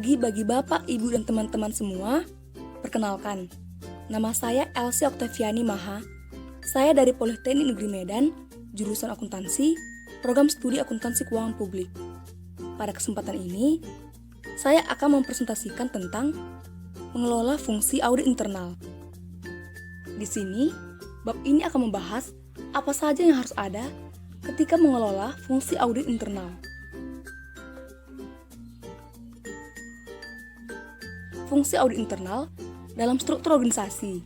Bagi Bapak, Ibu, dan teman-teman semua, perkenalkan, nama saya Elsie Oktaviani Maha. Saya dari Politeknik Negeri Medan, jurusan akuntansi, program studi akuntansi keuangan publik. Pada kesempatan ini, saya akan mempresentasikan tentang mengelola fungsi audit internal. Di sini, bab ini akan membahas apa saja yang harus ada ketika mengelola fungsi audit internal. Fungsi audit internal dalam struktur organisasi.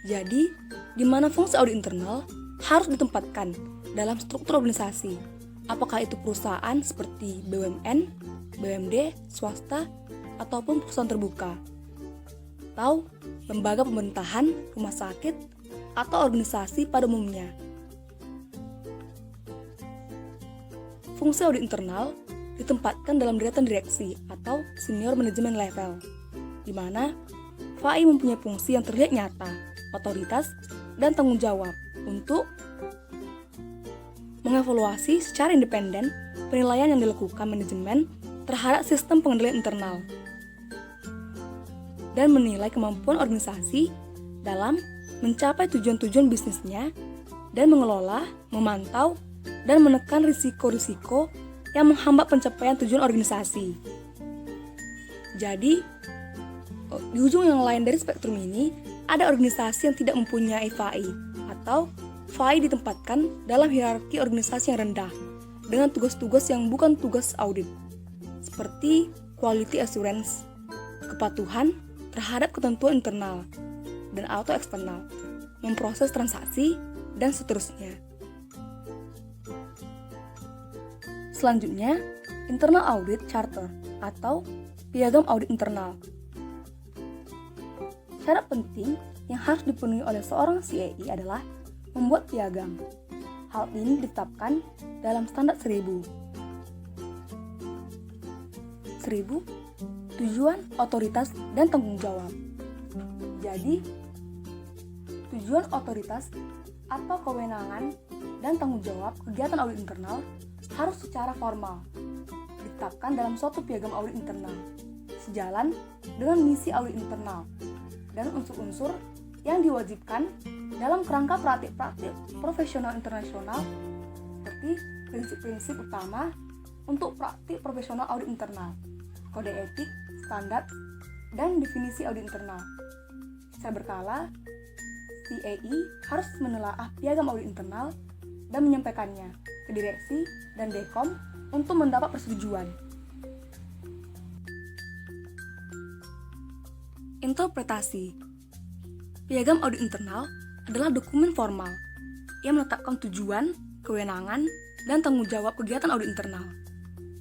Jadi, di mana fungsi audit internal harus ditempatkan dalam struktur organisasi. Apakah itu perusahaan seperti BUMN, BUMD, swasta, ataupun perusahaan terbuka, atau lembaga pemerintahan, rumah sakit, atau organisasi pada umumnya. Fungsi audit internal ditempatkan dalam deretan direksi atau senior management level, di mana FAI mempunyai fungsi yang terlihat nyata, otoritas, dan tanggung jawab untuk mengevaluasi secara independen penilaian yang dilakukan manajemen terhadap sistem pengendalian internal dan menilai kemampuan organisasi dalam mencapai tujuan-tujuan bisnisnya dan mengelola, memantau, dan menekan risiko-risiko yang menghambat pencapaian tujuan organisasi. Jadi, di ujung yang lain dari spektrum ini, ada organisasi yang tidak mempunyai FAI, atau FAI ditempatkan dalam hierarki organisasi yang rendah, dengan tugas-tugas yang bukan tugas audit, seperti quality assurance, kepatuhan terhadap ketentuan internal, dan atau eksternal, memproses transaksi, dan seterusnya. Selanjutnya, internal audit charter, atau piagam audit internal. Syarat penting yang harus dipenuhi oleh seorang CAI adalah membuat piagam. Hal ini ditetapkan dalam standar 1000. Tujuan, otoritas, dan tanggung jawab. Jadi, tujuan, otoritas, atau kewenangan dan tanggung jawab kegiatan audit internal harus secara formal ditetapkan dalam suatu piagam audit internal, sejalan dengan misi audit internal dan unsur-unsur yang diwajibkan dalam kerangka praktik-praktik profesional internasional seperti prinsip-prinsip utama untuk praktik profesional audit internal, kode etik, standar, dan definisi audit internal. Secara berkala, CAI harus menelaah piagam audit internal dan menyampaikannya ke direksi dan dekom untuk mendapat persetujuan. Interpretasi. Piagam audit internal adalah dokumen formal yang menetapkan tujuan, kewenangan, dan tanggung jawab kegiatan audit internal.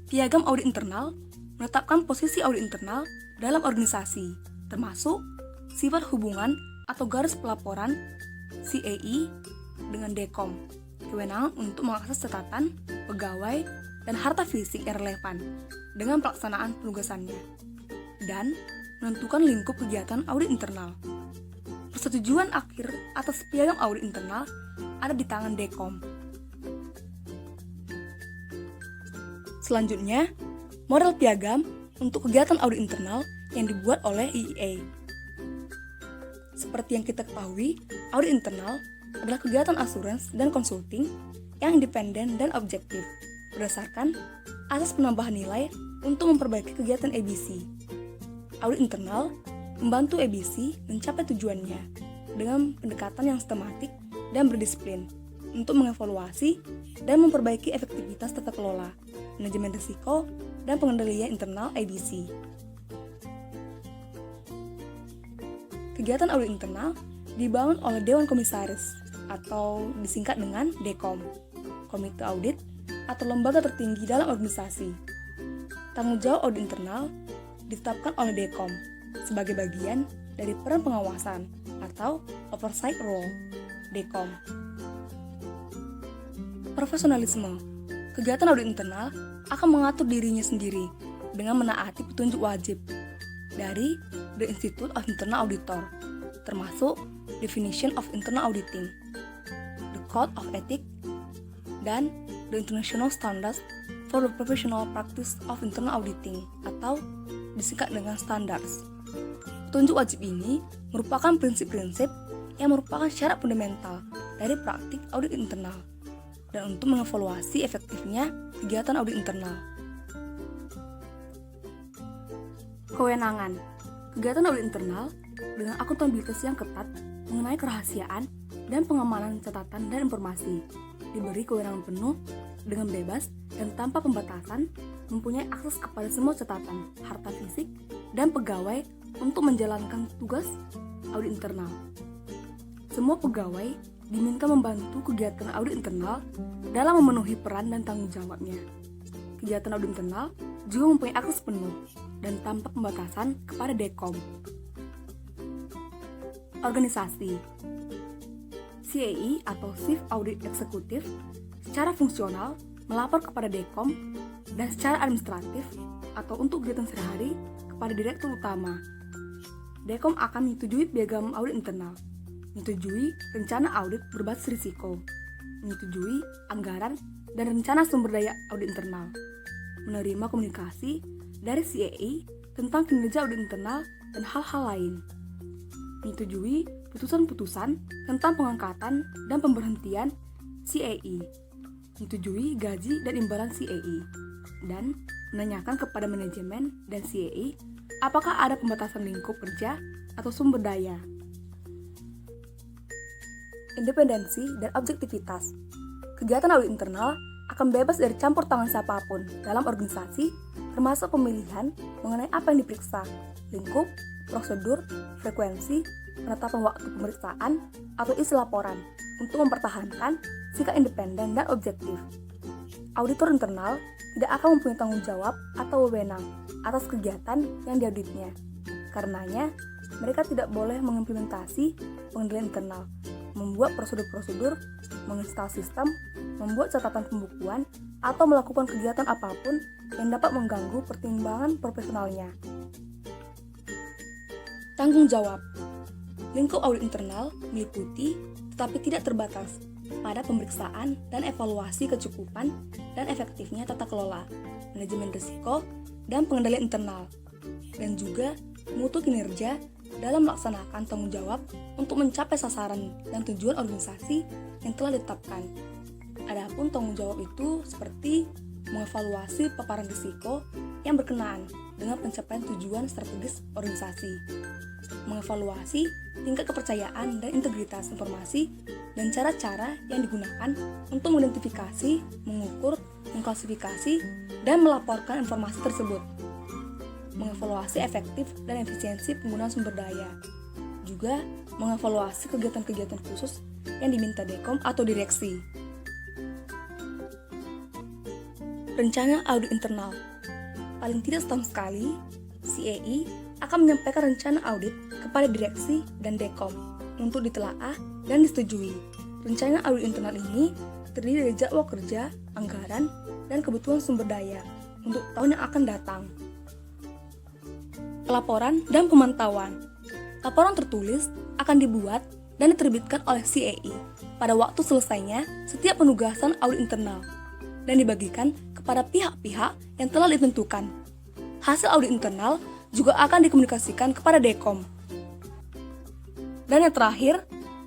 Piagam audit internal menetapkan posisi audit internal dalam organisasi, termasuk sifat hubungan atau garis pelaporan CAI dengan dekom, kewenangan untuk mengakses catatan, pegawai, dan harta fisik yang relevan dengan pelaksanaan penugasannya, dan menentukan lingkup kegiatan audit internal. Persetujuan akhir atas piagam audit internal ada di tangan dekom. Selanjutnya, model piagam untuk kegiatan audit internal yang dibuat oleh IEA. Seperti yang kita ketahui, audit internal adalah kegiatan asuransi dan konsulting yang independen dan objektif, berdasarkan asas penambahan nilai untuk memperbaiki kegiatan ABC. Audit internal membantu ABC mencapai tujuannya dengan pendekatan yang sistematik dan berdisiplin untuk mengevaluasi dan memperbaiki efektivitas tata kelola, manajemen risiko, dan pengendalian internal ABC. Kegiatan audit internal dibangun oleh Dewan Komisaris atau disingkat dengan DEKOM, Komite Audit atau lembaga tertinggi dalam organisasi. Tanggung jawab audit internal ditetapkan oleh DEKOM sebagai bagian dari peran pengawasan atau oversight role DEKOM. Profesionalisme. Kegiatan audit internal akan mengatur dirinya sendiri dengan menaati petunjuk wajib dari The Institute of Internal Auditor, termasuk Definition of Internal Auditing, The Code of Ethics, dan The International Standards for the Professional Practice of Internal Auditing atau disingkat dengan standards. Petunjuk wajib ini merupakan prinsip-prinsip yang merupakan syarat fundamental dari praktik audit internal dan untuk mengevaluasi efektifnya kegiatan audit internal. Kewenangan. Kegiatan audit internal dengan akuntabilitas yang ketat mengenai kerahasiaan dan pengamanan catatan dan informasi diberi kewenangan penuh dengan bebas dan tanpa pembatasan mempunyai akses kepada semua catatan, harta fisik, dan pegawai untuk menjalankan tugas audit internal. Semua pegawai diminta membantu kegiatan audit internal dalam memenuhi peran dan tanggung jawabnya. Kegiatan audit internal juga mempunyai akses penuh dan tanpa pembatasan kepada DECOM. Organisasi CAE atau Chief Audit Executive secara fungsional melapor kepada DECOM dan secara administratif atau untuk kegiatan sehari-hari kepada Direktur Utama. DECOM akan menyetujui piagam audit internal, menyetujui rencana audit berbasis risiko, menyetujui anggaran dan rencana sumber daya audit internal, menerima komunikasi dari CAE tentang kinerja audit internal dan hal-hal lain, menyetujui putusan-putusan tentang pengangkatan dan pemberhentian CAE, menyetujui gaji dan imbalan CAE, dan menanyakan kepada manajemen dan CAE apakah ada pembatasan lingkup kerja atau sumber daya. Independensi dan objektivitas. Kegiatan audit internal akan bebas dari campur tangan siapapun dalam organisasi, termasuk pemilihan mengenai apa yang diperiksa, lingkup, prosedur, frekuensi, penetapan waktu pemeriksaan, atau isi laporan untuk mempertahankan sikap independen dan objektif. Auditor internal tidak akan mempunyai tanggung jawab atau wewenang atas kegiatan yang diauditnya. Karenanya, mereka tidak boleh mengimplementasi pengendalian internal, membuat prosedur-prosedur, menginstal sistem, membuat catatan pembukuan, atau melakukan kegiatan apapun yang dapat mengganggu pertimbangan profesionalnya. Tanggung jawab. Lingkup audit internal meliputi tetapi tidak terbatas pada pemeriksaan dan evaluasi kecukupan dan efektifnya tata kelola, manajemen risiko, dan pengendalian internal, dan juga mutu kinerja dalam melaksanakan tanggung jawab untuk mencapai sasaran dan tujuan organisasi yang telah ditetapkan. Adapun tanggung jawab itu seperti mengevaluasi paparan risiko yang berkenaan dengan pencapaian tujuan strategis organisasi, mengevaluasi tingkat kepercayaan dan integritas informasi dan cara-cara yang digunakan untuk mengidentifikasi, mengukur, mengklasifikasi, dan melaporkan informasi tersebut, mengevaluasi efektif dan efisiensi penggunaan sumber daya, juga mengevaluasi kegiatan-kegiatan khusus yang diminta DECOM atau direksi. Rencana audit internal. Paling tidak setahun sekali, CAE akan menyampaikan rencana audit kepada direksi dan DECOM untuk ditelaah dan disetujui. Rencana audit internal ini terdiri dari jadwal kerja, anggaran, dan kebutuhan sumber daya untuk tahun yang akan datang. Laporan dan pemantauan. Laporan tertulis akan dibuat dan diterbitkan oleh CAE pada waktu selesainya setiap penugasan audit internal dan dibagikan kepada pihak-pihak yang telah ditentukan. Hasil audit internal juga akan dikomunikasikan kepada DECOM. Dan yang terakhir,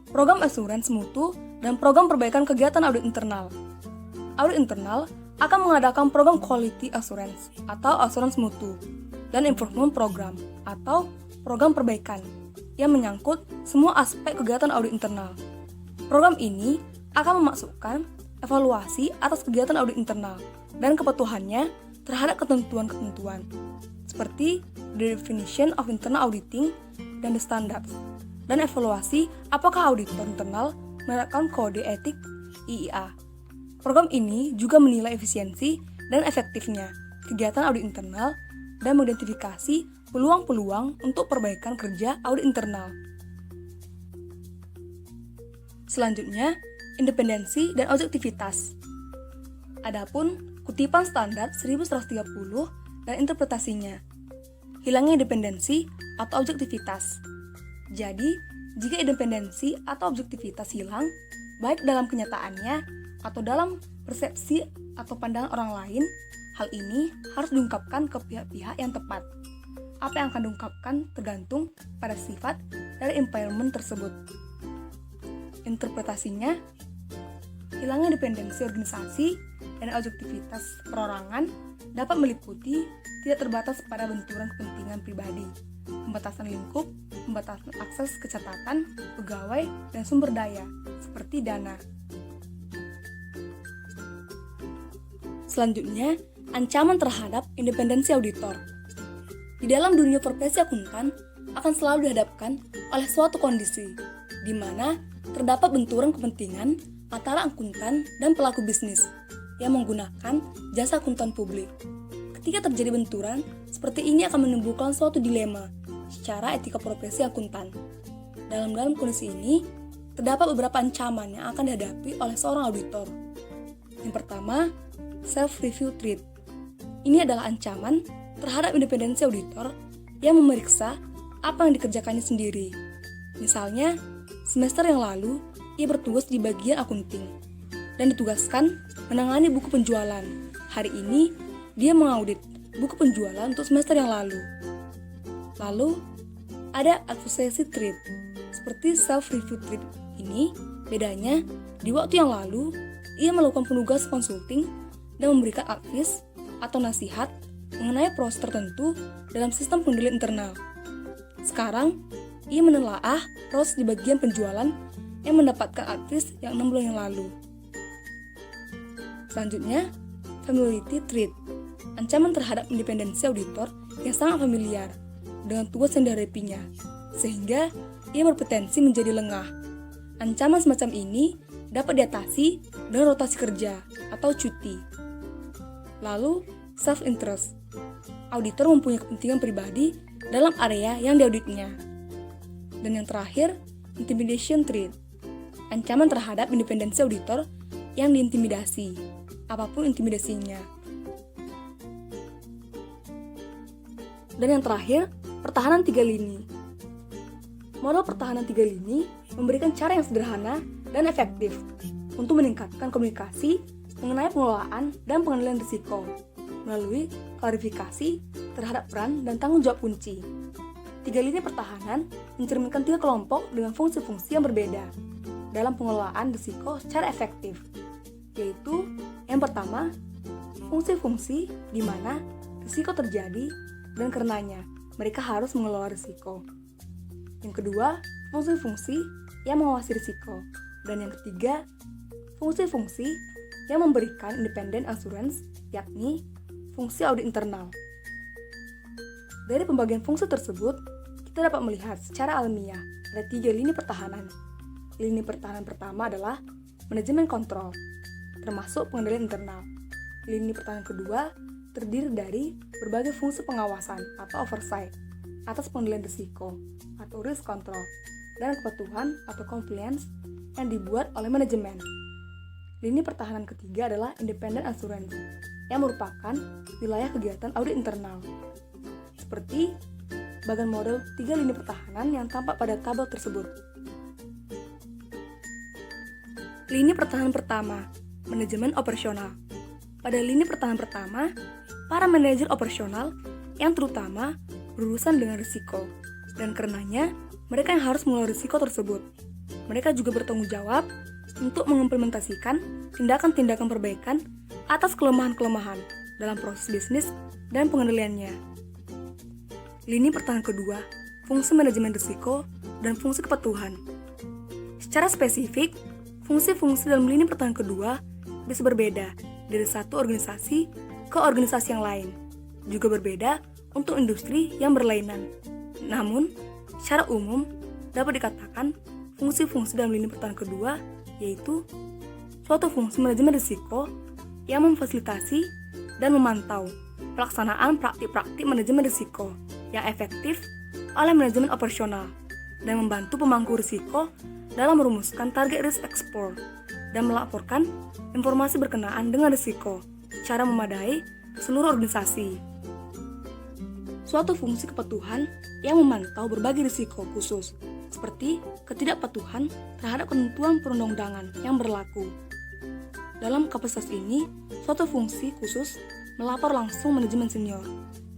program asuransi mutu dan program perbaikan kegiatan audit internal. Audit internal akan mengadakan program quality assurance atau asuransi mutu dan improvement program atau program perbaikan yang menyangkut semua aspek kegiatan audit internal. Program ini akan memasukkan evaluasi atas kegiatan audit internal dan kepatuhannya terhadap ketentuan-ketentuan seperti the definition of internal auditing dan the standards, dan evaluasi apakah auditor internal menerapkan kode etik IIA. Program ini juga menilai efisiensi dan efektifnya kegiatan audit internal dan mengidentifikasi peluang-peluang untuk perbaikan kerja audit internal. Selanjutnya, independensi dan objektivitas. Adapun kutipan standar 1130 dan interpretasinya. Hilangnya independensi atau objektivitas. Jadi, jika independensi atau objektivitas hilang, baik dalam kenyataannya atau dalam persepsi atau pandangan orang lain, hal ini harus diungkapkan ke pihak-pihak yang tepat. apa yang akan diungkapkan tergantung pada sifat dari environment tersebut. Interpretasinya, hilangnya independensi organisasi dan objektivitas perorangan dapat meliputi tidak terbatas pada benturan kepentingan pribadi, pembatasan lingkup, pembatasan akses ke catatan, pegawai, dan sumber daya, seperti dana. Selanjutnya, ancaman terhadap independensi auditor. Di dalam dunia profesi akuntan akan selalu dihadapkan oleh suatu kondisi di mana terdapat benturan kepentingan antara akuntan dan pelaku bisnis yang menggunakan jasa akuntan publik. Ketika terjadi benturan, seperti ini akan menimbulkan suatu dilema secara etika profesi akuntan. Dalam kondisi ini, terdapat beberapa ancaman yang akan dihadapi oleh seorang auditor. Yang pertama, self-review threat. Ini adalah ancaman terhadap independensi auditor yang memeriksa apa yang dikerjakannya sendiri. Misalnya, semester yang lalu, ia bertugas di bagian akunting dan ditugaskan menangani buku penjualan. Hari ini, dia mengaudit buku penjualan untuk semester yang lalu. Lalu, ada advocacy threat. Seperti self-review threat ini, bedanya di waktu yang lalu, ia melakukan penugas konsulting dan memberikan advice atau nasihat mengenai proses tertentu dalam sistem pengendalian internal. Sekarang, ia menelaah proses di bagian penjualan yang mendapatkan advice yang 6 bulan yang lalu. Selanjutnya, familiarity threat. Ancaman terhadap independensi auditor yang sangat familiar dengan tugas yang dihadapinya, sehingga ia berpotensi menjadi lengah. Ancaman semacam ini dapat diatasi dengan rotasi kerja atau cuti. Lalu, self-interest. Auditor mempunyai kepentingan pribadi dalam area yang diauditnya. Dan yang terakhir, intimidation threat. Ancaman terhadap independensi auditor yang diintimidasi, apapun intimidasinya. Dan yang terakhir, pertahanan 3 lini. Model pertahanan 3 lini memberikan cara yang sederhana dan efektif untuk meningkatkan komunikasi mengenai pengelolaan dan pengendalian risiko melalui klarifikasi terhadap peran dan tanggung jawab kunci. 3 lini pertahanan mencerminkan 3 kelompok dengan fungsi-fungsi yang berbeda dalam pengelolaan risiko secara efektif, yaitu yang pertama, fungsi-fungsi di mana risiko terjadi dan karenanya mereka harus mengelola risiko. Yang kedua, fungsi-fungsi yang mengawasi risiko. Dan yang ketiga, fungsi-fungsi yang memberikan independent assurance, yakni fungsi audit internal. Dari pembagian fungsi tersebut, kita dapat melihat secara alamiah ada 3 lini pertahanan. Lini pertahanan pertama adalah manajemen kontrol, termasuk pengendalian internal. Lini pertahanan kedua terdiri dari berbagai fungsi pengawasan atau oversight atas pengendalian risiko atau risk control dan kepatuhan atau compliance yang dibuat oleh manajemen. Lini pertahanan ketiga adalah independent assurance yang merupakan wilayah kegiatan audit internal. Seperti bagian model 3 lini pertahanan yang tampak pada tabel tersebut. Lini pertahanan pertama, manajemen operasional. Pada lini pertahanan pertama, para manajer operasional yang terutama berurusan dengan risiko, dan karenanya mereka yang harus mengelola risiko tersebut. Mereka juga bertanggung jawab untuk mengimplementasikan tindakan-tindakan perbaikan atas kelemahan-kelemahan dalam proses bisnis dan pengendaliannya. Lini pertahanan kedua, fungsi manajemen risiko dan fungsi kepatuhan. Secara spesifik, fungsi-fungsi dalam lini pertahanan kedua bisa berbeda dari satu organisasi ke organisasi yang lain, juga berbeda untuk industri yang berlainan. Namun, secara umum dapat dikatakan fungsi-fungsi dalam lini pertahanan kedua yaitu suatu fungsi manajemen risiko yang memfasilitasi dan memantau pelaksanaan praktik-praktik manajemen risiko yang efektif oleh manajemen operasional dan membantu pemangku risiko dalam merumuskan target risk exposure dan melaporkan informasi berkenaan dengan risiko secara memadai ke seluruh organisasi. Suatu fungsi kepatuhan yang memantau berbagai risiko khusus, seperti ketidakpatuhan terhadap ketentuan perundang-undangan yang berlaku. Dalam kapasitas ini, suatu fungsi khusus melapor langsung manajemen senior,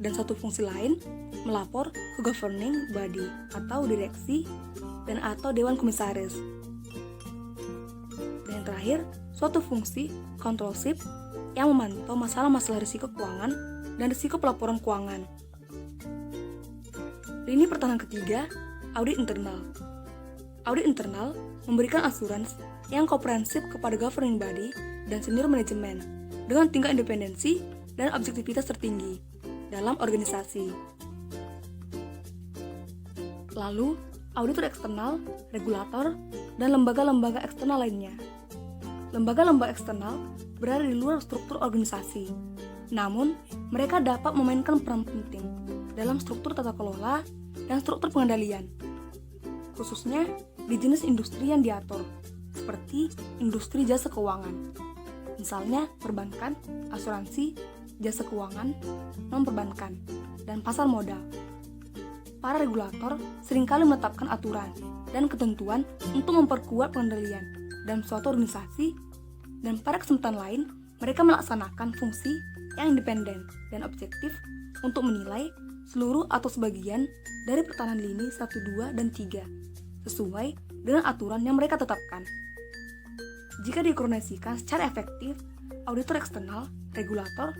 dan satu fungsi lain melapor ke governing body atau direksi dan atau dewan komisaris. Dan yang terakhir, suatu fungsi controlship yang memantau masalah-masalah risiko keuangan dan risiko pelaporan keuangan. Lini pertahanan ketiga, audit internal. Audit internal memberikan asuransi yang komprehensif kepada governing body dan senior manajemen dengan tingkat independensi dan objektivitas tertinggi dalam organisasi. Lalu, auditor eksternal, regulator, dan lembaga-lembaga eksternal lainnya. Lembaga-lembaga eksternal berada di luar struktur organisasi, namun mereka dapat memainkan peran penting dalam struktur tata kelola dan struktur pengendalian, khususnya di jenis industri yang diatur, seperti industri jasa keuangan, misalnya perbankan, asuransi, jasa keuangan, non-perbankan, dan pasar modal. Para regulator seringkali menetapkan aturan dan ketentuan untuk memperkuat pengendalian dalam suatu organisasi, dan pada kesempatan lain, mereka melaksanakan fungsi yang independen dan objektif untuk menilai seluruh atau sebagian dari pertahanan lini 1, 2, dan 3 sesuai dengan aturan yang mereka tetapkan. Jika dikoordinasikan secara efektif, auditor eksternal, regulator,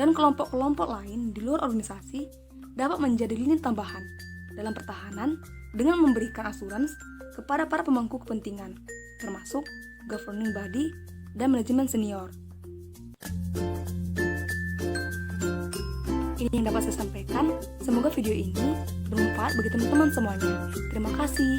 dan kelompok-kelompok lain di luar organisasi dapat menjadi lini tambahan dalam pertahanan dengan memberikan asuransi kepada para pemangku kepentingan, termasuk governing body dan manajemen senior. Ini yang dapat saya sampaikan. Semoga video ini bermanfaat bagi teman-teman semuanya. Terima kasih.